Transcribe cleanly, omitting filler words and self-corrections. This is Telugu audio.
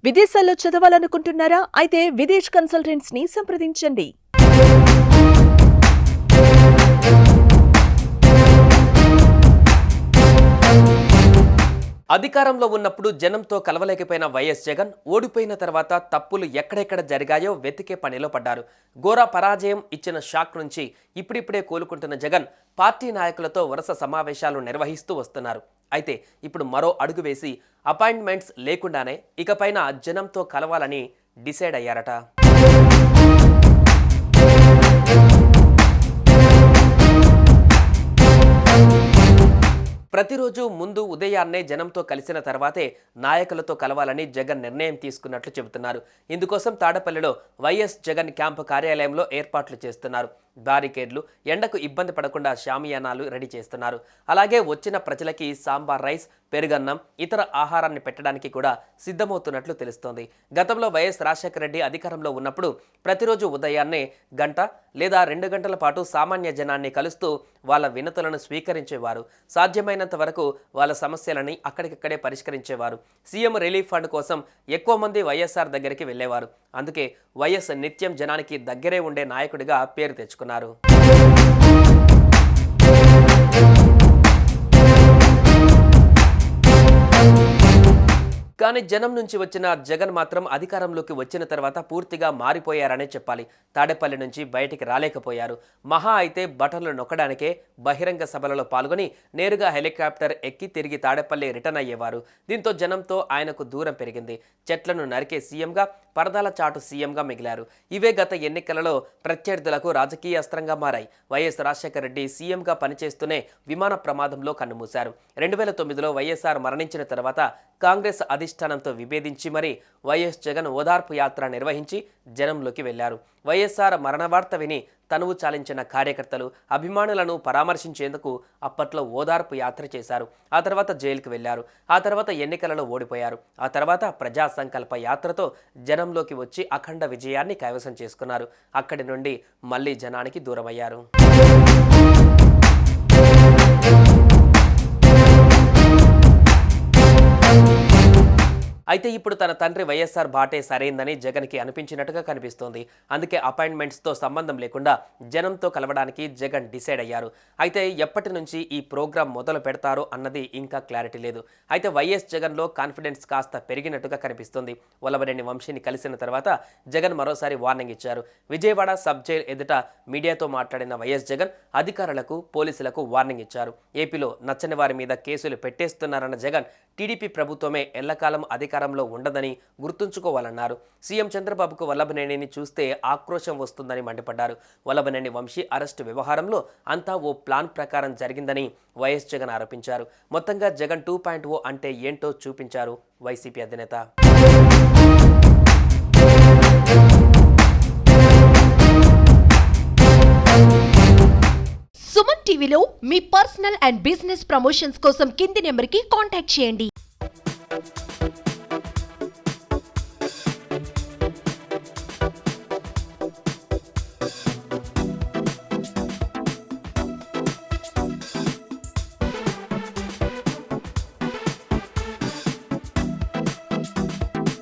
విదేశాల్లో చదవాలనుకుంటున్నారా? అయితే విదేశ్ కన్సల్టెంట్స్ ని సంప్రదించండి. అధికారంలో ఉన్నప్పుడు జనంతో కలవలేకపోయిన వైఎస్ జగన్ ఓడిపోయిన తర్వాత తప్పులు ఎక్కడెక్కడ జరిగాయో వెతికే పనిలో పడ్డారు. ఘోర పరాజయం ఇచ్చిన షాక్ నుంచి ఇప్పుడిప్పుడే కోలుకుంటున్న జగన్ పార్టీ నాయకులతో వరుస సమావేశాలు నిర్వహిస్తూ వస్తున్నారు. అయితే ఇప్పుడు మరో అడుగు వేసి అపాయింట్మెంట్స్ లేకుండానే ఇకపైన జనంతో కలవాలని డిసైడ్ అయ్యారట. ప్రతిరోజు ముందు ఉదయాన్నే జనంతో కలిసిన తర్వాతే నాయకులతో కలవాలని జగన్ నిర్ణయం తీసుకున్నట్లు చెబుతున్నారు. ఇందుకోసం తాడపల్లిలో వైఎస్ జగన్ క్యాంపు కార్యాలయంలో ఏర్పాట్లు చేస్తున్నారు. బారికేడ్లు, ఎండకు ఇబ్బంది పడకుండా షామియానాలు రెడీ చేస్తున్నారు. అలాగే వచ్చిన ప్రజలకి సాంబార్ రైస్, పెరుగన్నం, ఇతర ఆహారాన్ని పెట్టడానికి కూడా సిద్ధమవుతున్నట్లు తెలుస్తోంది. గతంలో వైఎస్ రాజశేఖర రెడ్డి అధికారంలో ఉన్నప్పుడు ప్రతిరోజు ఉదయాన్నే గంట లేదా 2 గంటల పాటు సామాన్య జనాన్ని కలుస్తూ వాళ్ళ వినతులను స్వీకరించేవారు. సాధ్యమైనంత వరకు వాళ్ళ సమస్యలని అక్కడికక్కడే పరిష్కరించేవారు. సీఎం రిలీఫ్ ఫండ్ కోసం ఎక్కువ మంది వైఎస్ఆర్ దగ్గరికి వెళ్ళేవారు. అందుకే వైఎస్ నిత్యం జనానికి దగ్గరే ఉండే నాయకుడిగా పేరు తెచ్చుకున్నారు. కానీ జనం నుంచి వచ్చిన జగన్ మాత్రం అధికారంలోకి వచ్చిన తర్వాత పూర్తిగా మారిపోయారనే చెప్పాలి. తాడేపల్లి నుంచి బయటికి రాలేకపోయారు. మహా అయితే బటన్లు నొక్కడానికే బహిరంగ సభలలో పాల్గొని నేరుగా హెలికాప్టర్ ఎక్కి తిరిగి తాడేపల్లి రిటర్న్ అయ్యేవారు. దీంతో జనంతో ఆయనకు దూరం పెరిగింది. చెట్లను నరికే సీఎంగా, పరదాల చాటు సీఎంగా మిగిలారు. ఇవే గత ఎన్నికలలో ప్రత్యర్థులకు రాజకీయ అస్త్రంగా మారాయి. వైఎస్ రాజశేఖర రెడ్డి సీఎంగా పనిచేస్తూనే విమాన ప్రమాదంలో కన్నుమూశారు. 2009లో వైఎస్ఆర్ మరణించిన తర్వాత కాంగ్రెస్ అధిష్టానంతో విభేదించి మరీ వైఎస్ జగన్ ఓదార్పు యాత్ర నిర్వహించి జనంలోకి వెళ్లారు. వైఎస్ఆర్ మరణ వార్త విని తనువు చాలించిన కార్యకర్తలు, అభిమానులను పరామర్శించేందుకు అప్పట్లో ఓదార్పు యాత్ర చేశారు. ఆ తర్వాత జైలుకు వెళ్లారు. ఆ తర్వాత ఎన్నికలలో ఓడిపోయారు. ఆ తర్వాత ప్రజా సంకల్ప యాత్రతో జనంలోకి వచ్చి అఖండ విజయాన్ని కైవసం చేసుకున్నారు. అక్కడి నుండి మళ్లీ జనానికి దూరమయ్యారు. అయితే ఇప్పుడు తన తండ్రి వైఎస్ఆర్ బాటే సరైందని జగన్కి అనిపించినట్టుగా కనిపిస్తోంది. అందుకే అపాయింట్మెంట్స్తో సంబంధం లేకుండా జనంతో కలవడానికి జగన్ డిసైడ్ అయ్యారు. అయితే ఎప్పటి నుంచి ఈ ప్రోగ్రాం మొదలు పెడతారో అన్నది ఇంకా క్లారిటీ లేదు. అయితే వైఎస్ జగన్లో కాన్ఫిడెన్స్ కాస్త పెరిగినట్టుగా కనిపిస్తుంది. వల్లభనేని వంశీని కలిసిన తర్వాత జగన్ మరోసారి వార్నింగ్ ఇచ్చారు. విజయవాడ సబ్ జైల్ ఎదుట మీడియాతో మాట్లాడిన వైఎస్ జగన్ అధికారులకు, పోలీసులకు వార్నింగ్ ఇచ్చారు. ఏపీలో నచ్చని వారి మీద కేసులు పెట్టేస్తున్నారన్న జగన్ టీడీపీ ప్రభుత్వమే ఎల్లకాలం అధికారంలో ఉండదని గుర్తుంచుకోవాలన్నారు. సీఎం చంద్రబాబుకు వల్లభనేనిని చూస్తే ఆక్రోశం వస్తుందని మండిపడ్డారు. వల్లభనేని వంశీ అరెస్టు వ్యవహారంలో అంతా ఓ ప్లాన్ ప్రకారం జరిగిందని వైఎస్ జగన్ ఆరోపించారు. మొత్తంగా జగన్ 2.0 అంటే ఏంటో చూపించారు వైసీపీ అధినేత. సుమన్ టీవీలో మీ పర్సనల్ అండ్ బిజినెస్ ప్రమోషన్స్ కోసం కింది నెంబర్కి కాంటాక్ట్ చేయండి.